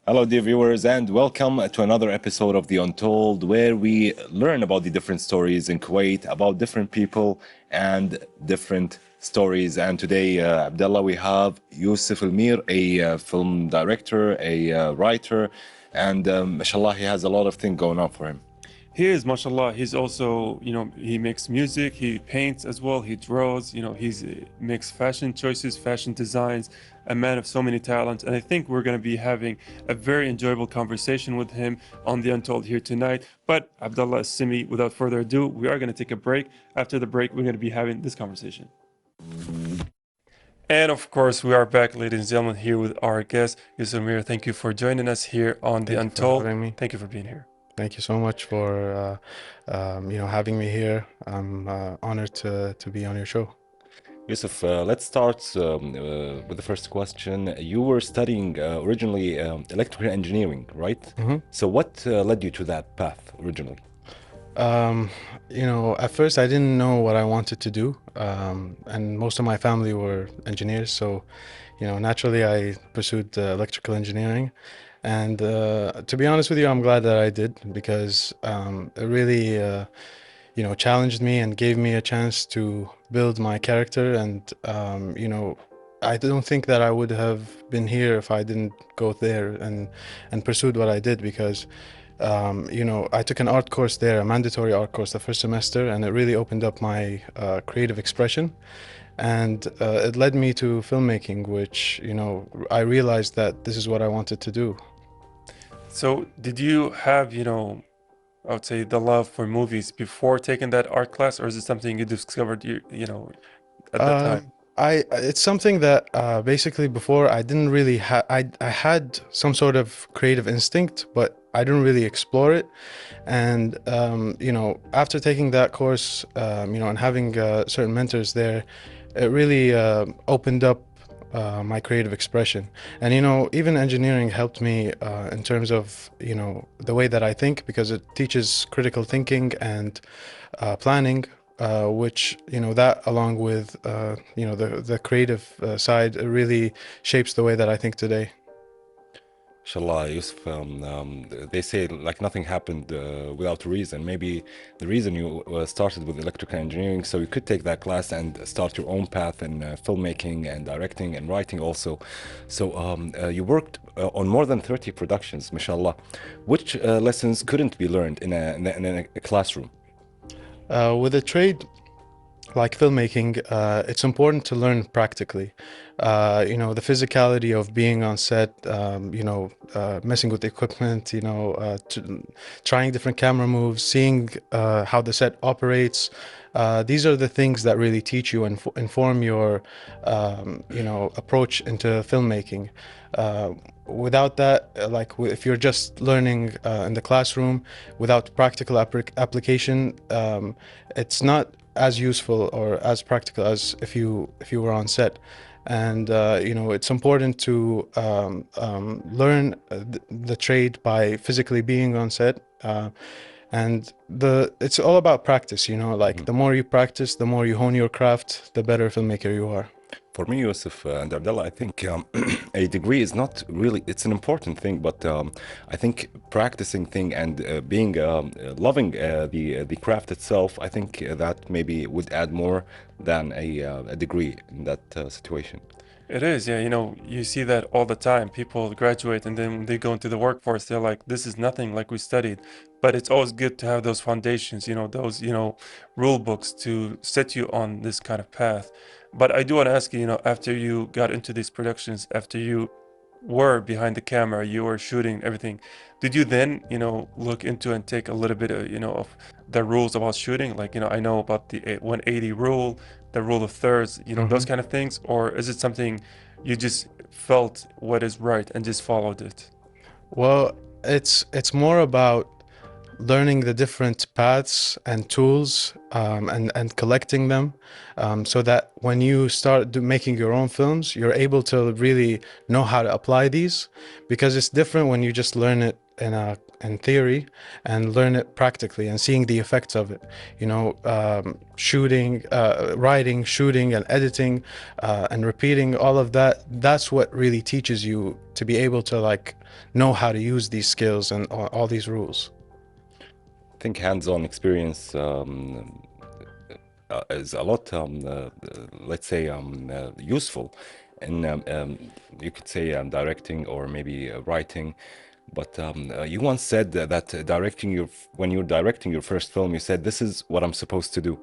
Hello, dear viewers, and welcome to another episode of the Untold, where we learn about the different stories in Kuwait, about different people and different stories. And today, Abdullah, we have Yousef Almeer, a film director, a writer, and mashallah, he has a lot of things going on for him. He is, mashallah. He's also, he makes music, he paints as well, he draws, he's makes fashion choices, fashion designs, a man of so many talents. And I think we're going to be having a very enjoyable conversation with him on The Untold here tonight. But Abdullah Simi, without further ado, we are going to take a break. After the break, we're going to be having this conversation. And of course, we are back, ladies and gentlemen, here with our guest, Yousef Almeer. Thank you for joining us here on The Untold. Thank you for being here. Thank you so much for having me here. I'm honored to be on your show. Yousef, let's start with the first question. You were studying originally electrical engineering, right? Mm-hmm. So what led you to that path originally? At first I didn't know what I wanted to do, and most of my family were engineers, so naturally I pursued electrical engineering. And to be honest with you, I'm glad that I did, because it really challenged me and gave me a chance to build my character. And I don't think that I would have been here if I didn't go there and pursued what I did, because I took an art course there, a mandatory art course, the first semester, and it really opened up my creative expression. And it led me to filmmaking, which, I realized that this is what I wanted to do. So did you have, I would say, the love for movies before taking that art class, or is it something you discovered, at that time? It's something that basically before I didn't really I had some sort of creative instinct, but I didn't really explore it. And after taking that course, and having certain mentors there, it really opened up my creative expression. And even engineering helped me in terms of the way that I think, because it teaches critical thinking and planning, which that, along with the creative side, really shapes the way that I think today. Inshallah, Yusuf, they say like nothing happened without a reason. Maybe the reason you started with electrical engineering, so you could take that class and start your own path in filmmaking and directing and writing also. So you worked on more than 30 productions, mashallah. Which lessons couldn't be learned in a classroom? With a trade like filmmaking, it's important to learn practically. The physicality of being on set, messing with the equipment, trying different camera moves, seeing how the set operates. These are the things that really teach you and inform your, approach into filmmaking. Without that, if you're just learning in the classroom without practical application, it's not as useful or as practical as if you were on set. And it's important to learn the trade by physically being on set. And it's all about practice, the more you practice, the more you hone your craft, the better filmmaker you are. For me, Yusuf and Abdullah, I think a degree is not really, it's an important thing, but I think practicing thing and being loving the craft itself, I think that maybe would add more than a degree in that situation. It is, yeah. You see that all the time. People graduate and then when they go into the workforce, they're like, this is nothing like we studied. But it's always good to have those foundations, those, rule books to set you on this kind of path. But I do want to ask you, after you got into these productions, after you were behind the camera, you were shooting everything, did you then, look into and take a little bit of, of the rules about shooting? Like, I know about the 180 rule, the rule of thirds, those kind of things? Or is it something you just felt what is right and just followed it? Well, it's more about learning the different paths and tools, and collecting them, so that when you start making your own films, you're able to really know how to apply these, because it's different when you just learn it in theory and learn it practically and seeing the effects of it. You know, shooting, writing, shooting, and editing, and repeating all of that. That's what really teaches you to be able to like know how to use these skills and all these rules. I think hands-on experience is a lot, let's say, useful in, you could say, directing or maybe writing. But you once said that when you're directing your first film, you said, "This is what I'm supposed to do."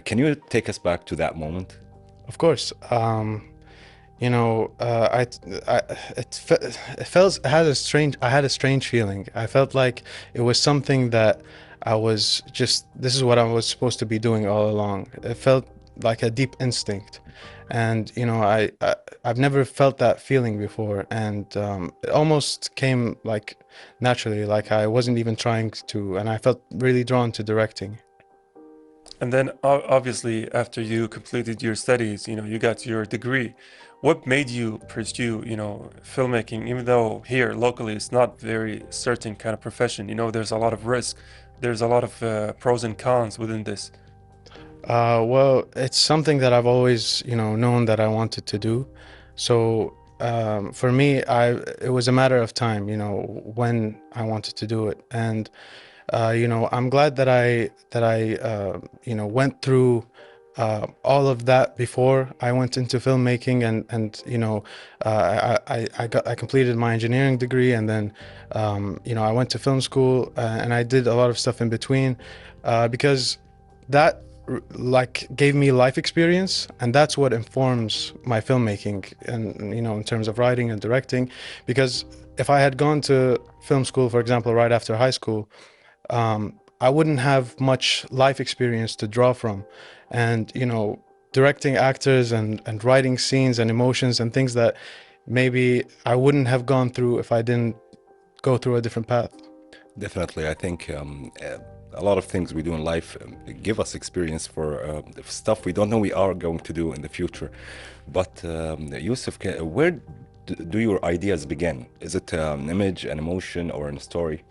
Can you take us back to that moment? Of course. You know, I had a strange feeling. I felt like it was something that this is what I was supposed to be doing all along. It felt like a deep instinct. And, you know, I've never felt that feeling before. And it almost came like naturally, like I wasn't even trying to, and I felt really drawn to directing. And then obviously after you completed your studies, you know, you got your degree. What made you pursue, you know, filmmaking, even though here locally it's not very certain kind of profession? You know, there's a lot of risk. There's a lot of pros and cons within this. Well, it's something that I've always, you know, known that I wanted to do. So for me, it was a matter of time, you know, when I wanted to do it. And you know, I'm glad that I you know, went through all of that before I went into filmmaking, and you know, I completed my engineering degree, and then you know, I went to film school, and I did a lot of stuff in between, because that like gave me life experience, and that's what informs my filmmaking, and you know, in terms of writing and directing. Because if I had gone to film school, for example, right after high school, I wouldn't have much life experience to draw from. And, you know, directing actors and writing scenes and emotions and things that maybe I wouldn't have gone through if I didn't go through a different path. Definitely, I think a lot of things we do in life give us experience for stuff we don't know we are going to do in the future. But Yousef, where do your ideas begin? Is it an image, an emotion, or a story?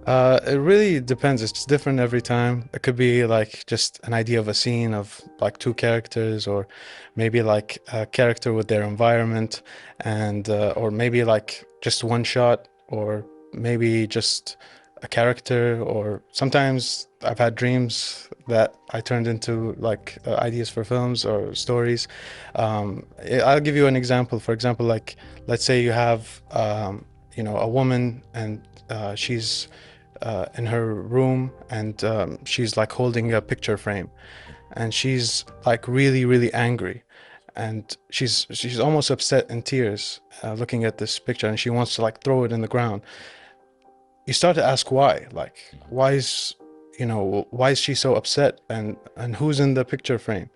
It really depends. It's different every time. It could be like just an idea of a scene of like two characters, or maybe like a character with their environment, and or maybe like just one shot, or maybe just a character. Or sometimes I've had dreams that I turned into like ideas for films or stories. I'll give you an example. For example, like let's say you have you know, a woman, and she's in her room, and she's like holding a picture frame, and she's like really angry, and she's almost upset, in tears, looking at this picture, and she wants to like throw it in the ground. You start to ask why, like why is, you know, why is she so upset, and who's in the picture frame?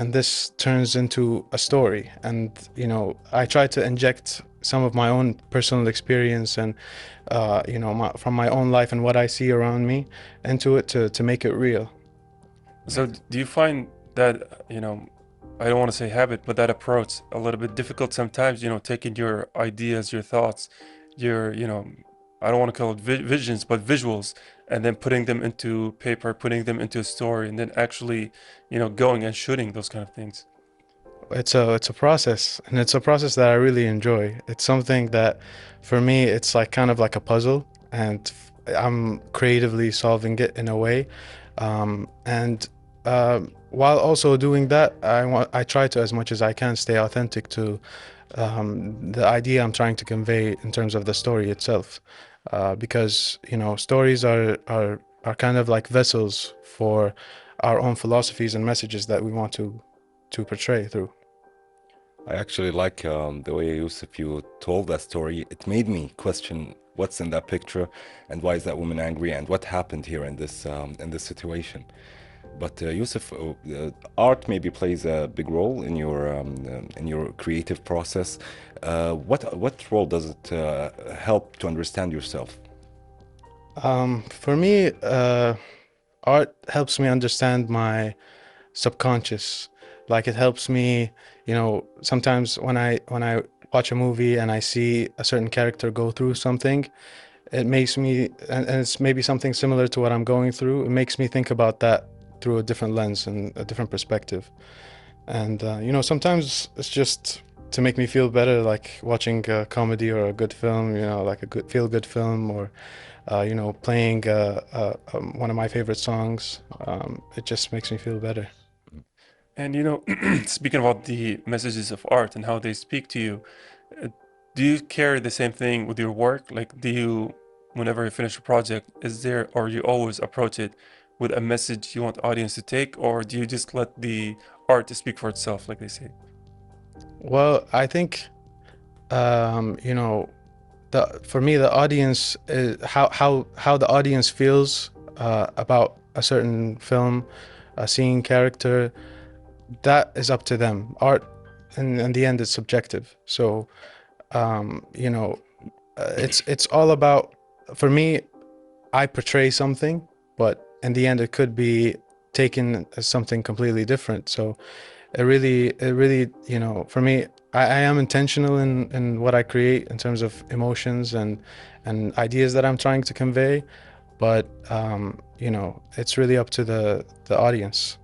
And this turns into a story. And you know, I try to inject some of my own personal experience, and you know, from my own life and what I see around me into it, to make it real. So do you find that, you know, I don't want to say habit, but that approach a little bit difficult sometimes, you know, taking your ideas, your thoughts, your, you know, I don't want to call it visions, but visuals, and then putting them into paper, putting them into a story, and then actually, you know, going and shooting those kind of things? It's a process, and it's a process that I really enjoy. It's something that for me, it's like kind of like a puzzle, and I'm creatively solving it in a way. And while also doing that, I try to, as much as I can, stay authentic to the idea I'm trying to convey in terms of the story itself. Because you know, stories are kind of like vessels for our own philosophies and messages that we want to portray through. I actually like the way, Yousef, you told that story. It made me question what's in that picture, and why is that woman angry, and what happened here in this situation. But Yousef, art maybe plays a big role in your creative process. What role does it help to understand yourself? For me, art helps me understand my subconscious. Like it helps me, sometimes when I watch a movie and I see a certain character go through something, it makes me, and it's maybe something similar to what I'm going through. It makes me think about that through a different lens and a different perspective. And sometimes it's just to make me feel better, like watching a comedy or a good film, like a good feel-good film, or playing one of my favorite songs. It just makes me feel better. And speaking about the messages of art and how they speak to you, uh, do you carry the same thing with your work? Like, whenever you finish a project, or you always approach it with a message you want the audience to take, or do you just let the art to speak for itself, like they say? Well, I think for me the audience is how the audience feels about a certain film, a scene, character. That is up to them. Art, in the end, is subjective. So it's all about, for me, I portray something, but in the end, it could be taken as something completely different. So it really, for me, I am intentional in what I create in terms of emotions and ideas that I'm trying to convey, but it's really up to the audience.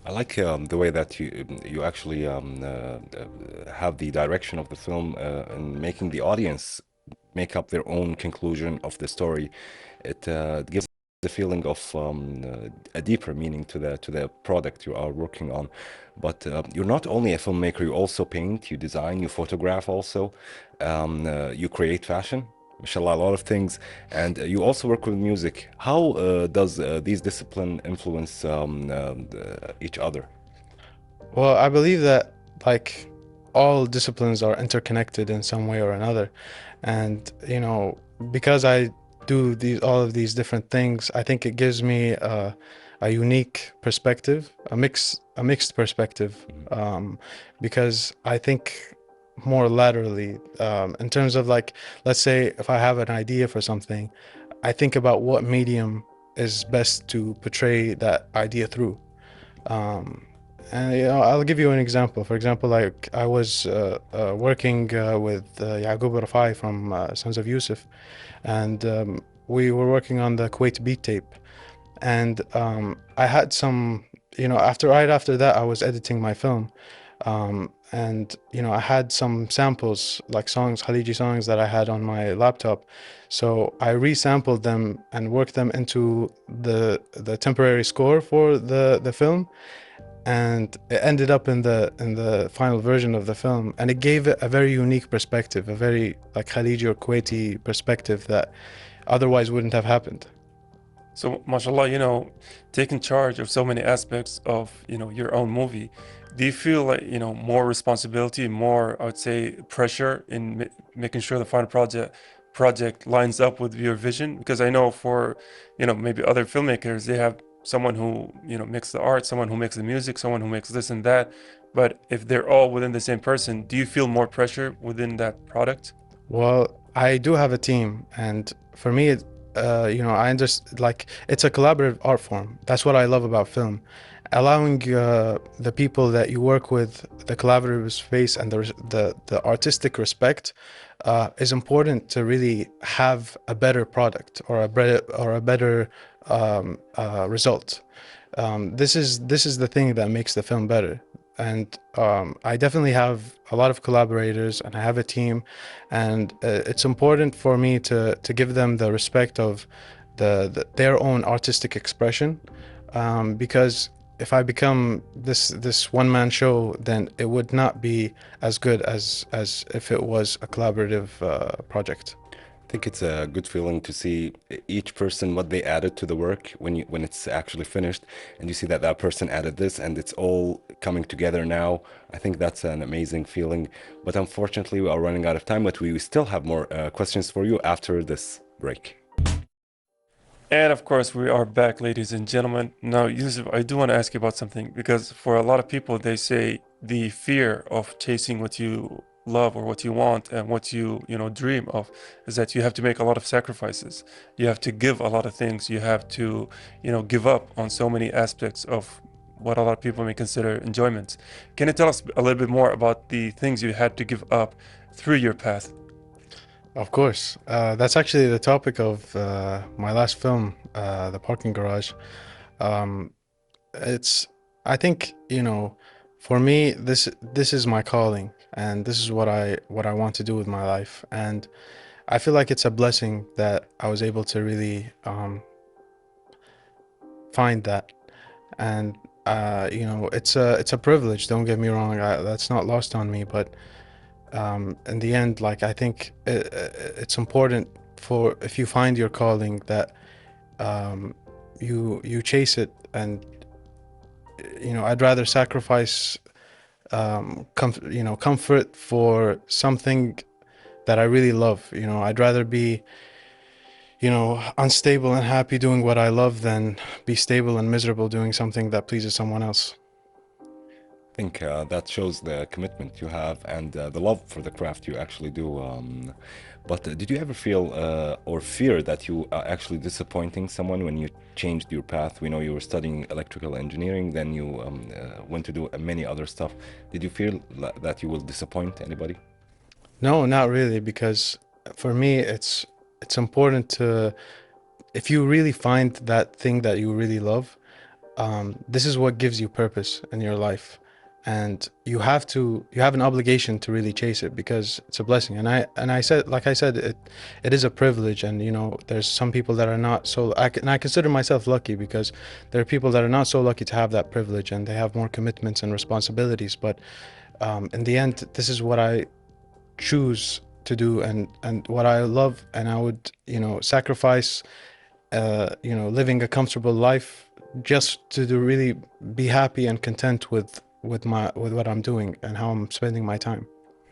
I like the way that you actually have the direction of the film and making the audience make up their own conclusion of the story. It gives the feeling of a deeper meaning to the product you are working on. But you're not only a filmmaker, you also paint, you design, you photograph also, you create fashion. Mashallah, a lot of things, and you also work with music. How does these discipline influence each other? Well, I believe that, like, all disciplines are interconnected in some way or another. And, because I do all of these different things, I think it gives me a unique perspective, a mixed perspective, because I think more laterally, in terms of, like, let's say if I have an idea for something, I think about what medium is best to portray that idea through. Um, and I'll give you an example. For example, like I was working with Yaqub Rafai from Sons of Yousef, and we were working on the Kuwait beat tape. And I had some, right after that, I was editing my film. And I had some samples, like songs, Khaliji songs that I had on my laptop. So I resampled them and worked them into the temporary score for the film, and it ended up in the final version of the film, and it gave it a very unique perspective, a very like Khaliji or Kuwaiti perspective that otherwise wouldn't have happened. So, mashallah, taking charge of so many aspects of, your own movie, do you feel like, more responsibility, more, I would say, pressure in making sure the final project lines up with your vision? Because I know for, maybe other filmmakers, they have someone who, makes the art, someone who makes the music, someone who makes this and that. But if they're all within the same person, do you feel more pressure within that product? Well, I do have a team, and for me, I understand, like, it's a collaborative art form. That's what I love about film. Allowing the people that you work with the collaborative space and the artistic respect is important to really have a better product or a better result. This is the thing that makes the film better. And I definitely have a lot of collaborators, and I have a team, and it's important for me to give them the respect of their own artistic expression, because if I become this one-man show, then it would not be as good as if it was a collaborative project. I think it's a good feeling to see each person what they added to the work when it's actually finished, and you see that that person added this, and it's all coming together now. I think that's an amazing feeling. But unfortunately, we are running out of time. But we still have more questions for you after this break. And of course, we are back, ladies and gentlemen. Now, Yusuf, I do want to ask you about something because for a lot of people, they say the fear of chasing what you love or what you want and what you dream of, is that you have to make a lot of sacrifices. You have to give a lot of things. You have to give up on so many aspects of what a lot of people may consider enjoyment. Can you tell us a little bit more about the things you had to give up through your path? Of course. That's actually the topic of my last film, The Parking Garage. Um, I think, for me, this is my calling, and this is what I want to do with my life. And I feel like it's a blessing that I was able to really find that. And it's a privilege. Don't get me wrong. That's not lost on me. But in the end, like, I think it's important, for if you find your calling, that you chase it. And I'd rather sacrifice comfort for something that I really love. I'd rather be unstable and happy doing what I love than be stable and miserable doing something that pleases someone else. I think that shows the commitment you have and the love for the craft you actually do. But did you ever feel or fear that you are actually disappointing someone when you changed your path? We know you were studying electrical engineering, then you went to do many other stuff. Did you feel that you will disappoint anybody? No, not really, because for me, it's important to, if you really find that thing that you really love, this is what gives you purpose in your life. And you have an obligation to really chase it, because it's a blessing. And I said, like I said, it is a privilege. And there's some people that are not so, and I consider myself lucky, because there are people that are not so lucky to have that privilege, and they have more commitments and responsibilities. But in the end, this is what I choose to do, and what I love. And I would sacrifice living a comfortable life just to really be happy and content with what I'm doing and how I'm spending my time.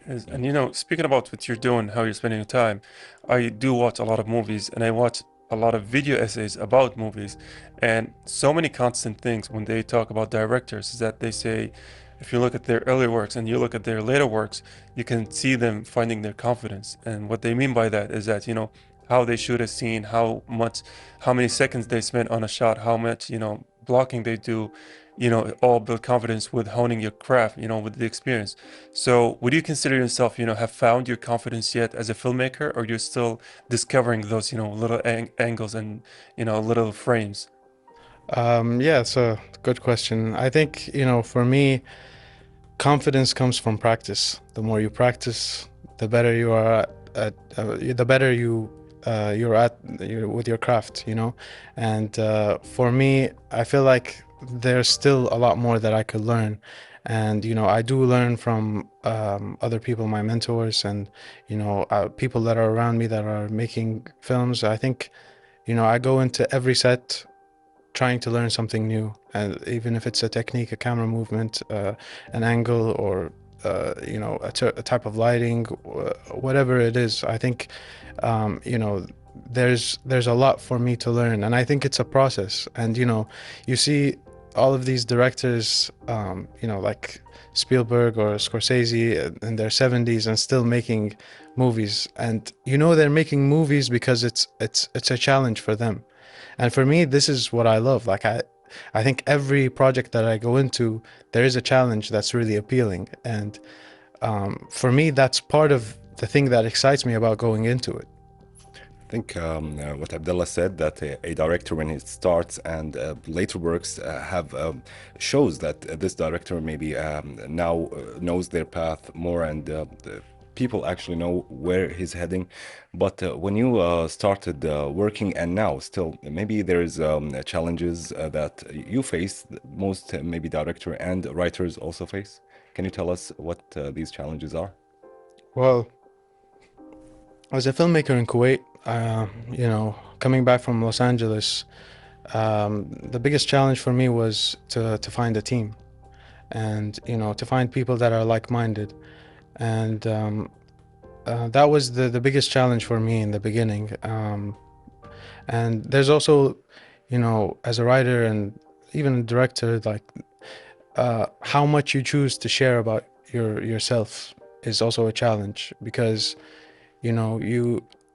And speaking about what you're doing, how you're spending your time, I do watch a lot of movies, and I watch a lot of video essays about movies. And so many constant things when they talk about directors is that they say, if you look at their earlier works and you look at their later works, you can see them finding their confidence. And what they mean by that is that, how they shoot a scene, how many seconds they spend on a shot, how much, blocking they do, it all build confidence with honing your craft, with the experience. So would you consider yourself, have found your confidence yet as a filmmaker, or you're still discovering those, little angles and, little frames? Yeah, it's a good question. I think, for me, confidence comes from practice. The more you practice, the better you are the better you're at with your craft, And for me, I feel like there's still a lot more that I could learn. And I do learn from other people, my mentors, and people that are around me that are making films. I think I go into every set trying to learn something new, and even if it's a technique, a camera movement, an angle, or a type of lighting, whatever it is. I think there's a lot for me to learn, and I think it's a process. And you see all of these directors, like Spielberg or Scorsese in their 70s and still making movies, and they're making movies because it's a challenge for them. And for me, this is what I love. Like, I think every project that I go into, there is a challenge that's really appealing. And for me, that's part of the thing that excites me about going into it. I think what Abdullah said, that a director, when he starts and later works have shows that this director maybe now knows their path more, and people actually know where he's heading. But when you started working, and now still, maybe there's challenges that you face, most maybe director and writers also face. Can you tell us what these challenges are? Well, as a filmmaker in Kuwait, coming back from Los Angeles, the biggest challenge for me was to find a team, and to find people that are like-minded. And that was the biggest challenge for me in the beginning. And there's also, as a writer and even a director, like how much you choose to share about yourself is also a challenge because, you know,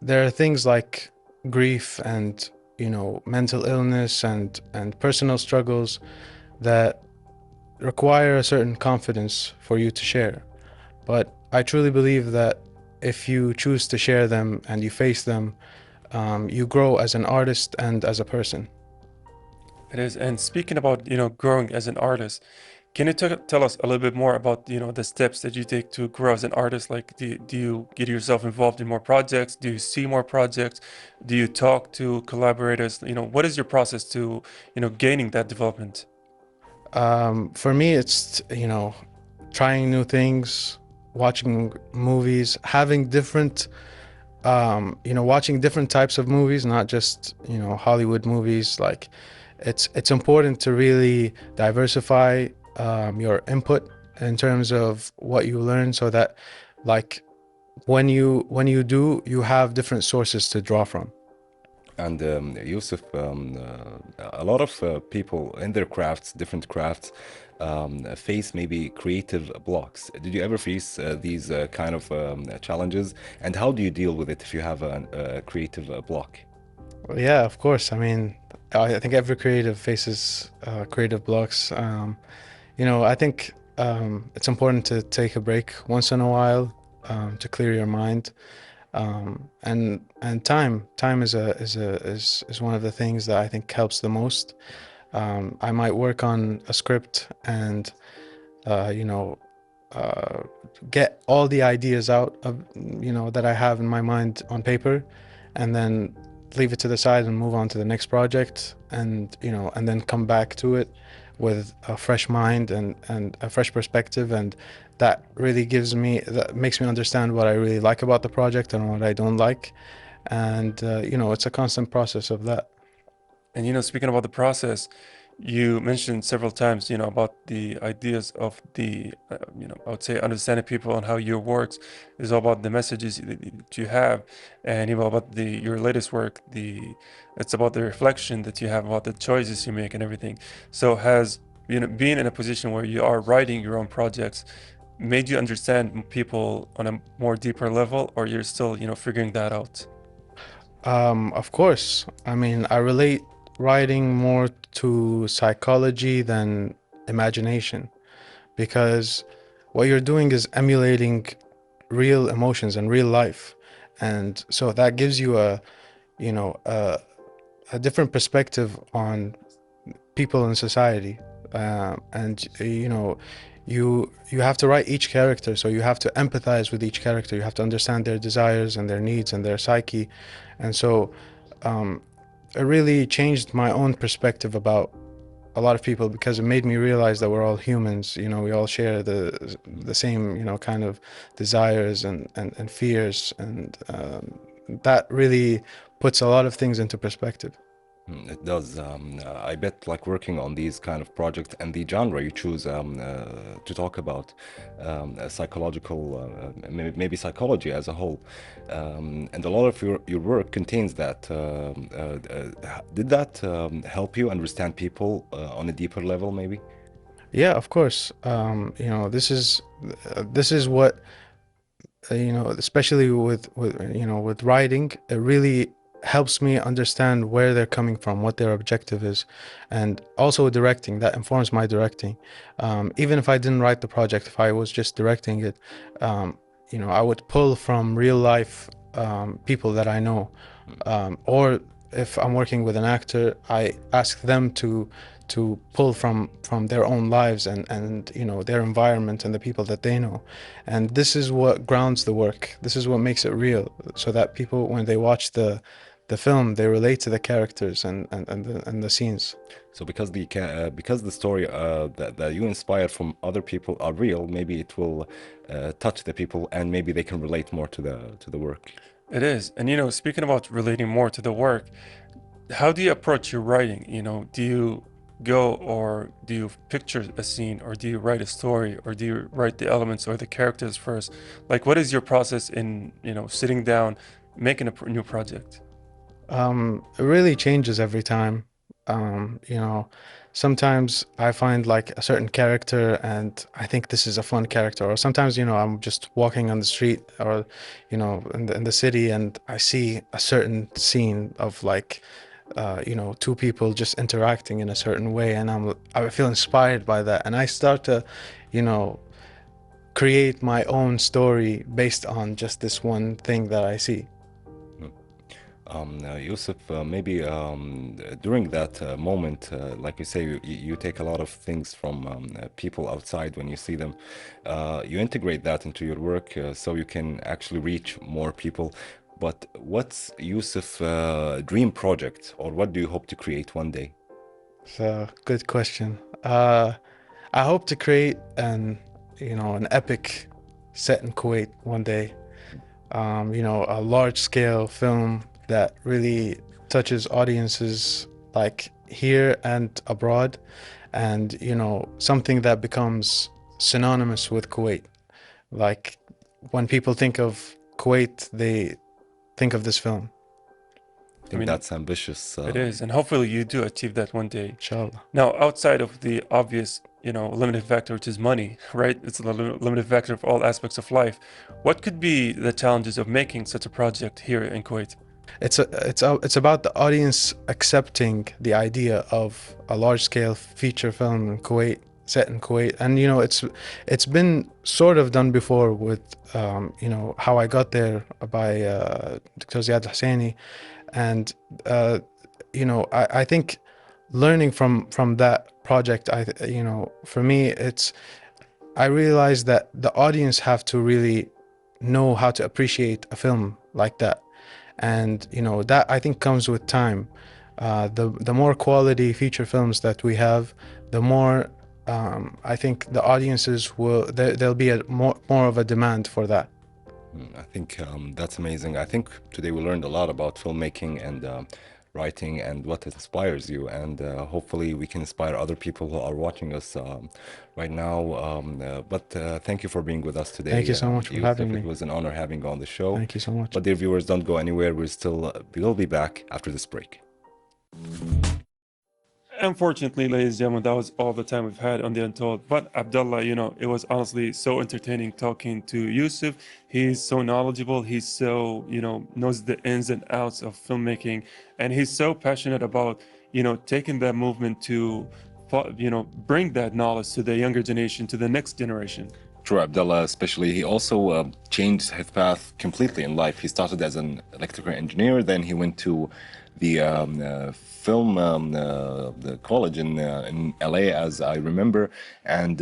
there are things like grief and, you know, mental illness and personal struggles that require a certain confidence for you to share. But I truly believe that if you choose to share them and you face them, you grow as an artist and as a person. It is. And speaking about, growing as an artist, can you tell us a little bit more about, the steps that you take to grow as an artist? Like, do you get yourself involved in more projects? Do you see more projects? Do you talk to collaborators? What is your process to, gaining that development? For me, it's, you know, trying new things, watching movies, having different, watching different types of movies, not just, you know, Hollywood movies. Like, it's important to really diversify your input in terms of what you learn, so that, like, you have different sources to draw from. And Yousef, a lot of people in their crafts, different crafts, face maybe creative blocks. Did you ever face these kind of challenges? And how do you deal with it if you have a creative block? Well, yeah, of course. I mean, I think every creative faces creative blocks. I think it's important to take a break once in a while, to clear your mind. And time is one of the things that I think helps the most. I might work on a script and uh, you know get all the ideas out of, that I have in my mind on paper, and then leave it to the side and move on to the next project, and and then come back to it with a fresh mind and a fresh perspective. And that really that makes me understand what I really like about the project and what I don't like. And it's a constant process of that. And speaking about the process, you mentioned several times, about the ideas of the, I would say understanding people and how your works is all about the messages that you have, and about your latest work, it's about the reflection that you have about the choices you make and everything. So has, being in a position where you are writing your own projects made you understand people on a more deeper level, or you're still, figuring that out? Of course. I mean, I relate writing more to psychology than imagination, because what you're doing is emulating real emotions and real life. And so that gives you you know, a, a different perspective on people in society. And you have to write each character, so you have to empathize with each character. You have to understand their desires and their needs and their psyche. And so it really changed my own perspective about a lot of people, because it made me realize that we're all humans. We all share the same, kind of desires and fears, and that really puts a lot of things into perspective. It does. I bet, like, working on these kind of projects and the genre you choose to talk about, psychological, maybe psychology as a whole, and a lot of your work contains that. Did that help you understand people on a deeper level, maybe? Yeah, of course. This is what, especially with writing, it really helps me understand where they're coming from, what their objective is. And also directing, that informs my directing. Even if I didn't write the project, if I was just directing it, I would pull from real life people that I know. Or if I'm working with an actor, I ask them to pull from their own lives and their environment and the people that they know. And this is what grounds the work. This is what makes it real, so that people, when they watch the film, they relate to the characters and the scenes. So because the story that you inspire from other people are real, maybe it will touch the people, and maybe they can relate more to the work. It is. And speaking about relating more to the work, how do you approach your writing? Do you go, or do you picture a scene, or do you write a story, or do you write the elements or the characters first? Like, what is your process in, sitting down, making a new project? It really changes every time. You know, sometimes I find like a certain character and I think this is a fun character, or sometimes, you know, I'm just walking on the street or, you know, in the city and I see a certain scene of like, you know, two people just interacting in a certain way, and I feel inspired by that, and I start to, you know, create my own story based on just this one thing that I see. Yousef, maybe during that moment, like you say, you take a lot of things from people outside when you see them. You integrate that into your work so you can actually reach more people. But what's Yousef's dream project, or what do you hope to create one day? So, good question. I hope to create you know, an epic set in Kuwait one day. You know, a large scale film that really touches audiences like here and abroad, and, you know, something that becomes synonymous with Kuwait. Like when people think of Kuwait, they think of this film. I think that's ambitious. It is, and hopefully you do achieve that one day. Inshallah. Now, outside of the obvious, you know, limiting factor, which is money, right? It's the limiting factor of all aspects of life. What could be the challenges of making such a project here in Kuwait? It's about the audience accepting the idea of a large-scale feature film in Kuwait, set in Kuwait, and, you know, it's been sort of done before with you know, How I Got There by Dr. Ziad, and you know, I think learning from that project, you know, for me, I realized that the audience have to really know how to appreciate a film like that. And, you know, that I think comes with time. The more quality feature films that we have, the more I think the audiences there'll be more of a demand for that. I think that's amazing. I think today we learned a lot about filmmaking and writing and what inspires you, and hopefully we can inspire other people who are watching us right now. But thank you for being with us today. Thank you so much for having me. It was an honor having you on the show. Thank you so much. But dear viewers, don't go anywhere. We'll be back after this break. Unfortunately, ladies and gentlemen, that was all the time we've had on the Untold. But Abdullah, you know, it was honestly so entertaining talking to Yousef. He's so knowledgeable. He's so, you know, knows the ins and outs of filmmaking, and he's so passionate about, you know, taking that movement to, you know, bring that knowledge to the younger generation, to the next generation. True, Abdullah, especially. He also changed his path completely in life. He started as an electrical engineer, then he went to the film the college in LA, as I remember, and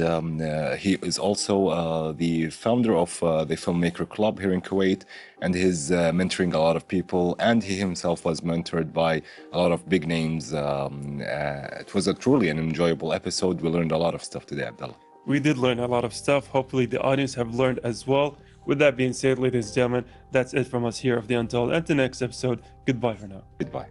he is also the founder of the Filmmaker Club here in Kuwait, and he's mentoring a lot of people, and he himself was mentored by a lot of big names. It was truly an enjoyable episode. We learned a lot of stuff today, Abdullah. We did learn a lot of stuff. Hopefully the audience have learned as well. With that being said, ladies and gentlemen, that's it from us here of The Untold. Until next episode, goodbye for now. Goodbye.